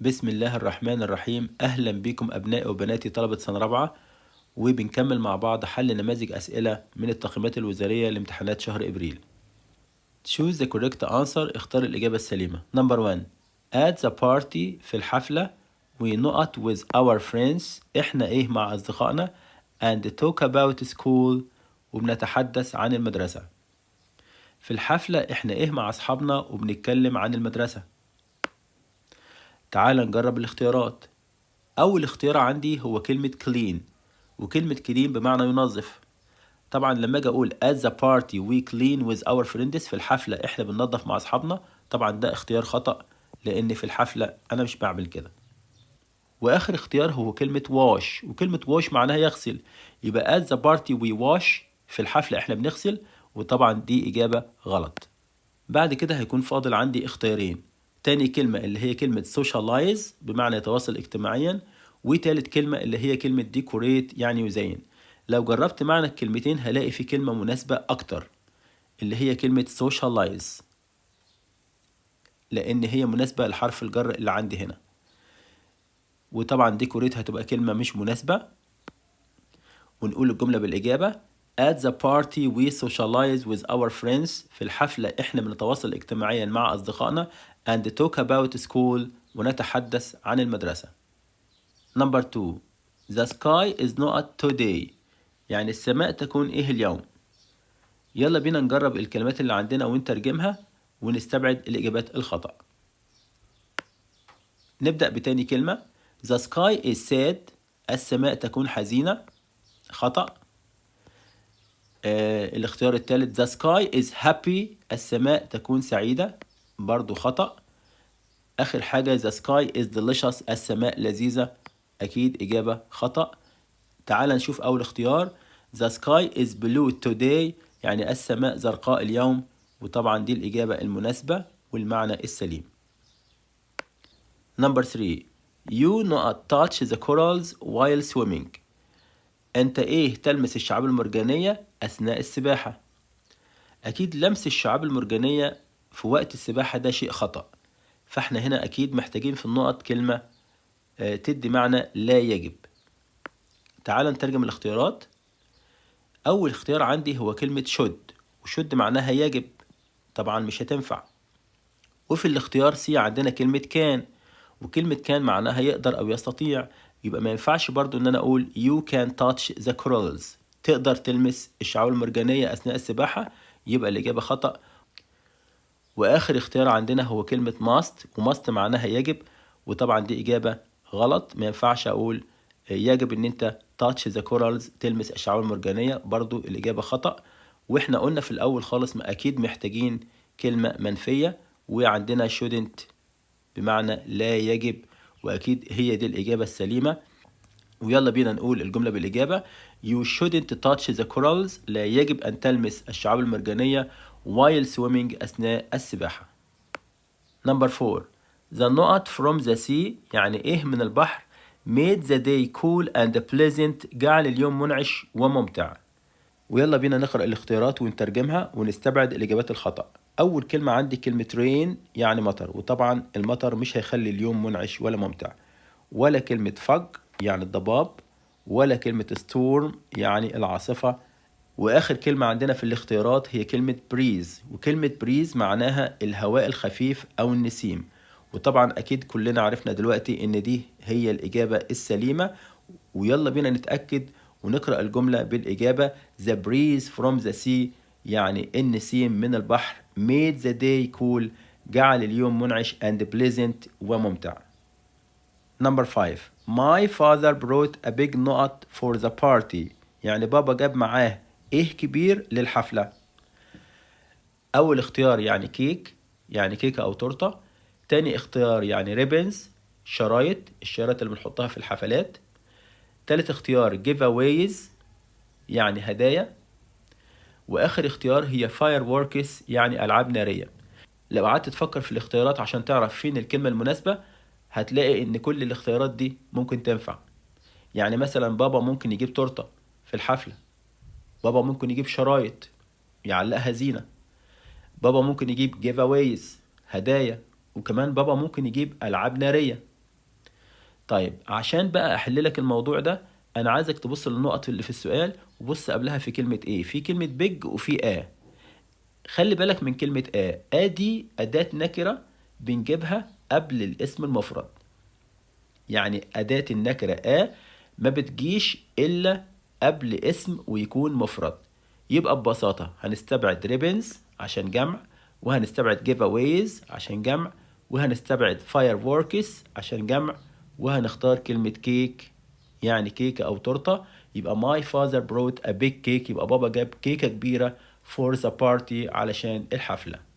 بسم الله الرحمن الرحيم. أهلا بكم أبنائي وبناتي طلبة سنة رابعة، وبنكمل مع بعض حل نماذج أسئلة من التقييمات الوزارية لامتحانات شهر إبريل. Choose the correct answer. اختار الإجابة السليمة. Number 1. At the party. في الحفلة. We not with our friends. إحنا إيه مع أصدقائنا. And talk about school. وبنتحدث عن المدرسة. في الحفلة إحنا إيه مع أصحابنا وبنتكلم عن المدرسة. تعال نجرب الاختيارات. أول اختيار عندي هو كلمة clean، وكلمة clean بمعنى ينظف. طبعا لما أجي أقول at the party we clean with our friends، في الحفلة إحنا بننظف مع أصحابنا، طبعا ده اختيار خطأ، لأن في الحفلة أنا مش بعمل كده. وآخر اختيار هو كلمة wash، وكلمة wash معناها يغسل، يبقى at the party we wash، في الحفلة إحنا بنغسل، وطبعا دي إجابة غلط. بعد كده هيكون فاضل عندي اختيارين. تاني كلمة اللي هي كلمة socialize بمعنى يتواصل اجتماعيا، وتالت كلمة اللي هي كلمة decorate يعني يزين. لو جربت معنى الكلمتين هلاقي في كلمة مناسبة أكتر، اللي هي كلمة socialize، لأن هي مناسبة لحرف الجر اللي عندي هنا. وطبعا decorate هتبقى كلمة مش مناسبة. ونقول الجملة بالإجابة: At the party we socialize with our friends. في الحفلة إحنا بنتواصل اجتماعيا مع أصدقائنا and talk about school، ونتحدث عن المدرسة. Number 2. The sky is not today. يعني السماء تكون إيه اليوم. يلا بينا نجرب الكلمات اللي عندنا ونترجمها ونستبعد الإجابات الخطأ. نبدأ بتاني كلمة. The sky is sad. السماء تكون حزينة. خطأ. الاختيار الثالث the sky is happy. السماء تكون سعيدة. برضو خطأ. آخر حاجة the sky is delicious. السماء لذيذة. أكيد إجابة خطأ. تعال نشوف أول اختيار the sky is blue today. يعني السماء زرقاء اليوم، وطبعا دي الإجابة المناسبة والمعنى السليم. Number 3. You not touch the corals while swimming. أنت إيه تلمس الشعاب المرجانية أثناء السباحة. أكيد لمس الشعاب المرجانية في وقت السباحة ده شيء خطأ، فإحنا هنا أكيد محتاجين في النقط كلمة تدي معنى لا يجب. تعال نترجم الاختيارات. أول اختيار عندي هو كلمة should، وشد معناها يجب، طبعا مش هتنفع. وفي الاختيار سي عندنا كلمة كان، وكلمة كان معناها يقدر أو يستطيع، يبقى ما ينفعش برضو إن أنا أقول you can touch the corals، تقدر تلمس الشعاب المرجانية أثناء السباحة، يبقى الإجابة خطأ. وآخر اختيار عندنا هو كلمة must، وmust معناها يجب، وطبعا دي إجابة غلط. ما ينفعش أقول يجب إن أنت touch the corals، تلمس الشعاب المرجانية، برضو الإجابة خطأ. وإحنا قلنا في الأول خالص ما أكيد محتاجين كلمة منفية، وعندنا shouldn't بمعنى لا يجب، وأكيد هي دي الإجابة السليمة. ويلا بينا نقول الجملة بالإجابة: You shouldn't touch the corals. لا يجب أن تلمس الشعاب المرجانية while swimming أثناء السباحة. Number 4. The not from the sea. يعني إيه من البحر made the day cool and pleasant. جعل اليوم منعش وممتع. ويلا بينا نقرأ الاختيارات ونترجمها ونستبعد الإجابات الخطأ. أول كلمة عندي كلمة rain يعني مطر، وطبعا المطر مش هيخلي اليوم منعش ولا ممتع. ولا كلمة fog يعني الضباب، ولا كلمة storm يعني العاصفة. وآخر كلمة عندنا في الاختيارات هي كلمة breeze، وكلمة breeze معناها الهواء الخفيف أو النسيم، وطبعا أكيد كلنا عرفنا دلوقتي إن دي هي الإجابة السليمة. ويلا بينا نتأكد ونقرأ الجملة بالإجابة: The breeze from the sea يعني النسيم من البحر made the day cool جعل اليوم منعش and pleasant وممتع. Number 5. My father brought a big nut for the party. يعني بابا جاب معاه إيه كبير للحفلة. أول اختيار يعني كيك، يعني كيكة أو تورتة. تاني اختيار يعني ريبنز، شرايط، الشرايط اللي بنحطها في الحفلات. تالت اختيار giveaways يعني هدايا. وآخر اختيار هي fireworks يعني ألعاب نارية. لو قعدت تفكر في الاختيارات عشان تعرف فين الكلمة المناسبة، هتلاقي إن كل الاختيارات دي ممكن تنفع. يعني مثلا بابا ممكن يجيب تورتة في الحفلة، بابا ممكن يجيب شرايط يعلقها زينة، بابا ممكن يجيب giveaways هدايا، وكمان بابا ممكن يجيب ألعاب نارية. طيب عشان بقى احل لك الموضوع ده، انا عايزك تبص للنقط اللي في السؤال وبص قبلها في كلمة ايه. في كلمة بيج وفي خلي بالك من كلمة دي أداة نكرة بنجيبها قبل الاسم المفرد. يعني أداة النكرة ما بتجيش إلا قبل اسم ويكون مفرد. يبقى ببساطة هنستبعد ribbons عشان جمع، وهنستبعد giveaways عشان جمع، وهنستبعد fireworks عشان جمع، وهنختار كلمة كيك يعني كيكة أو تورتة. يبقى my father brought a big cake، يبقى بابا جاب كيكة كبيرة for the party علشان الحفلة.